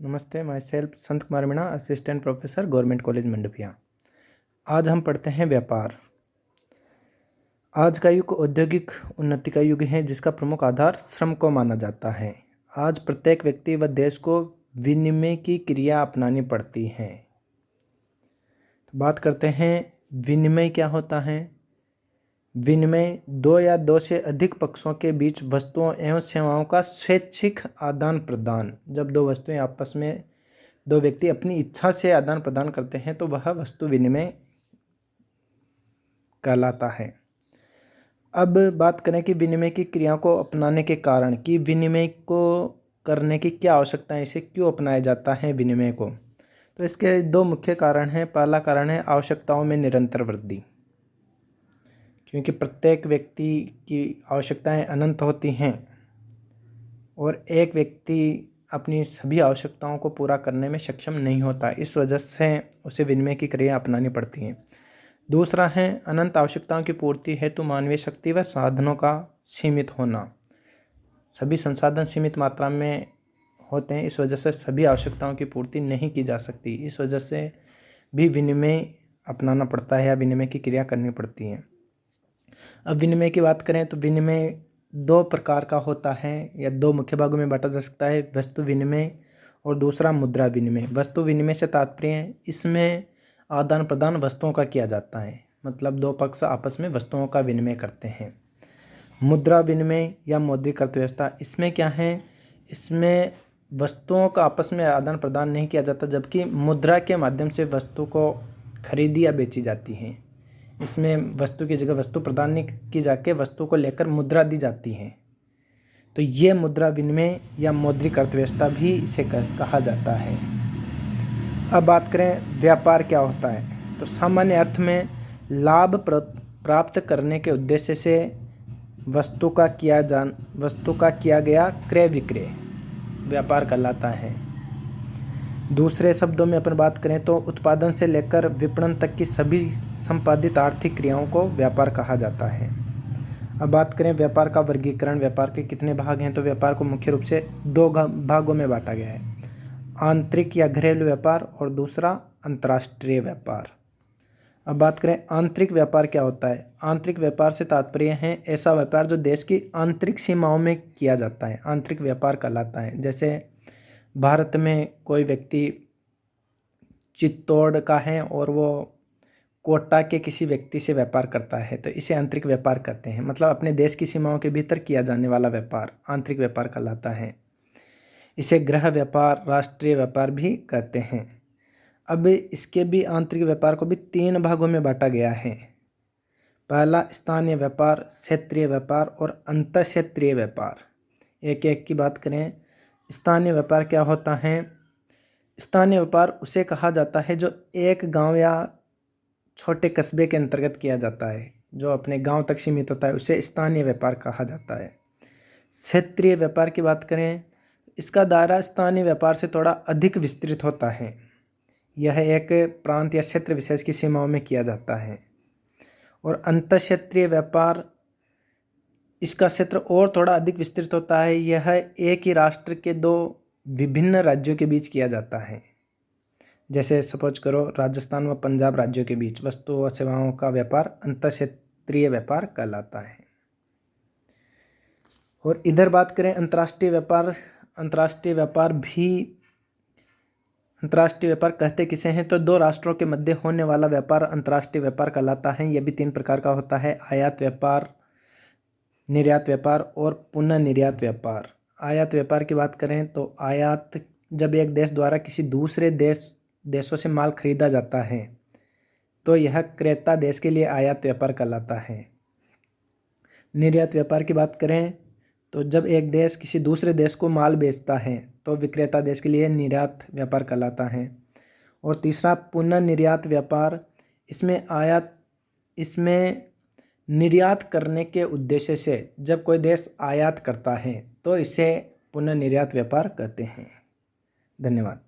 नमस्ते, my self Sant Kumar Meena, assistant professor, government college Mandapiya. आज हम पढ़ते हैं व्यापार। आज का युग औद्योगिक उन्नति का युग है, जिसका प्रमुख आधार श्रम को माना जाता है। आज प्रत्येक व्यक्ति व देश को विनिमय की क्रिया अपनानी पड़ती है। तो बात करते हैं विनिमय क्या होता है। विनिमय दो या दो से अधिक पक्षों के बीच वस्तुओं एवं सेवाओं का स्वैच्छिक आदान प्रदान। जब दो वस्तुएं आपस में दो व्यक्ति अपनी इच्छा से आदान प्रदान करते हैं तो वह वस्तु विनिमय कहलाता है। अब बात करें कि विनिमय की क्रिया को अपनाने के कारण, कि विनिमय को करने की क्या आवश्यकता है, इसे क्यों अपनाया जाता है विनिमय को। तो इसके दो मुख्य कारण हैं। पहला कारण है आवश्यकताओं में निरंतर वृद्धि, क्योंकि प्रत्येक व्यक्ति की आवश्यकताएं अनंत होती हैं और एक व्यक्ति अपनी सभी आवश्यकताओं को पूरा करने में सक्षम नहीं होता। इस वजह से उसे विनिमय की क्रिया अपनानी पड़ती है। दूसरा है अनंत आवश्यकताओं की पूर्ति हेतु मानवीय शक्ति व साधनों का सीमित होना। सभी संसाधन सीमित मात्रा में होते हैं, इस वजह से सभी आवश्यकताओं की पूर्ति नहीं की जा सकती। इस वजह से भी विनिमय अपनाना पड़ता है या विनिमय की क्रिया करनी पड़ती है। अब विनिमय की बात करें तो विनिमय दो प्रकार का होता है या दो मुख्य भागों में बांटा जा सकता है, वस्तु विनिमय और दूसरा मुद्रा विनिमय। वस्तु विनिमय से तात्पर्य है इसमें आदान प्रदान वस्तुओं का किया जाता है, मतलब दो पक्ष आपस में वस्तुओं का विनिमय करते हैं। मुद्रा विनिमय या मौद्रिक अर्थव्यवस्था, इसमें क्या है, इसमें वस्तुओं का आपस में आदान प्रदान नहीं किया जाता, जबकि मुद्रा के माध्यम से वस्तु को खरीदी या बेची जाती है। इसमें वस्तु की जगह वस्तु प्रदान नहीं की जाके वस्तु को लेकर मुद्रा दी जाती है। तो ये मुद्रा विनिमय या मौद्रिक अर्थव्यवस्था भी इसे कहा जाता है। अब बात करें व्यापार क्या होता है, तो सामान्य अर्थ में लाभ प्राप्त करने के उद्देश्य से वस्तु का किया गया क्रय विक्रय व्यापार कहलाता है। दूसरे शब्दों में अपन बात करें तो उत्पादन से लेकर विपणन तक की सभी संपादित आर्थिक क्रियाओं को व्यापार कहा जाता है। अब बात करें व्यापार का वर्गीकरण, व्यापार के कितने भाग हैं, तो व्यापार को मुख्य रूप से दो भागों में बांटा गया है, आंतरिक या घरेलू व्यापार और दूसरा अंतर्राष्ट्रीय व्यापार। अब बात करें आंतरिक व्यापार क्या होता है। आंतरिक व्यापार से तात्पर्य है ऐसा व्यापार जो देश की आंतरिक सीमाओं में किया जाता है, आंतरिक व्यापार कहलाता है। जैसे भारत में कोई व्यक्ति चित्तौड़ का है और वो कोटा के किसी व्यक्ति से व्यापार करता है, तो इसे आंतरिक व्यापार कहते हैं। मतलब अपने देश की सीमाओं के भीतर किया जाने वाला व्यापार आंतरिक व्यापार कहलाता है। इसे गृह व्यापार, राष्ट्रीय व्यापार भी कहते हैं। अब इसके भी आंतरिक व्यापार को भी तीन भागों में बांटा गया है। पहला स्थानीय व्यापार, क्षेत्रीय व्यापार और अंतर्क्षेत्रीय व्यापार। एक एक की बात करें। स्थानीय व्यापार क्या होता है। स्थानीय व्यापार उसे कहा जाता है जो एक गांव या छोटे कस्बे के अंतर्गत किया जाता है, जो अपने गांव तक सीमित होता है, उसे स्थानीय व्यापार कहा जाता है। क्षेत्रीय व्यापार की बात करें, इसका दायरा स्थानीय व्यापार से थोड़ा अधिक विस्तृत होता है। यह एक प्रांत या क्षेत्र विशेष की सीमाओं में किया जाता है। और अंतर्क्षेत्रीय व्यापार, इसका क्षेत्र और थोड़ा अधिक विस्तृत होता है। यह एक ही राष्ट्र के दो विभिन्न राज्यों के बीच किया जाता है। जैसे सपोज करो राजस्थान व पंजाब राज्यों के बीच वस्तु व सेवाओं का व्यापार अंतर्क्षेत्रीय व्यापार कहलाता है। और इधर बात करें अंतर्राष्ट्रीय व्यापार, अंतर्राष्ट्रीय व्यापार कहते किसे हैं, तो दो राष्ट्रों के मध्य होने वाला व्यापार अंतर्राष्ट्रीय व्यापार कहलाता है। यह भी तीन प्रकार का होता है, आयात व्यापार, निर्यात व्यापार और पुनः निर्यात व्यापार। आयात व्यापार की बात करें तो आयात, जब एक देश द्वारा किसी दूसरे देशों से माल खरीदा जाता है तो यह क्रेता देश के लिए आयात व्यापार कहलाता है। निर्यात व्यापार की बात करें तो जब एक देश किसी दूसरे देश को माल बेचता है तो विक्रेता देश के लिए निर्यात व्यापार कहलाता है। और तीसरा पुनः निर्यात व्यापार, इसमें निर्यात करने के उद्देश्य से जब कोई देश आयात करता है तो इसे पुनः निर्यात व्यापार कहते हैं। धन्यवाद।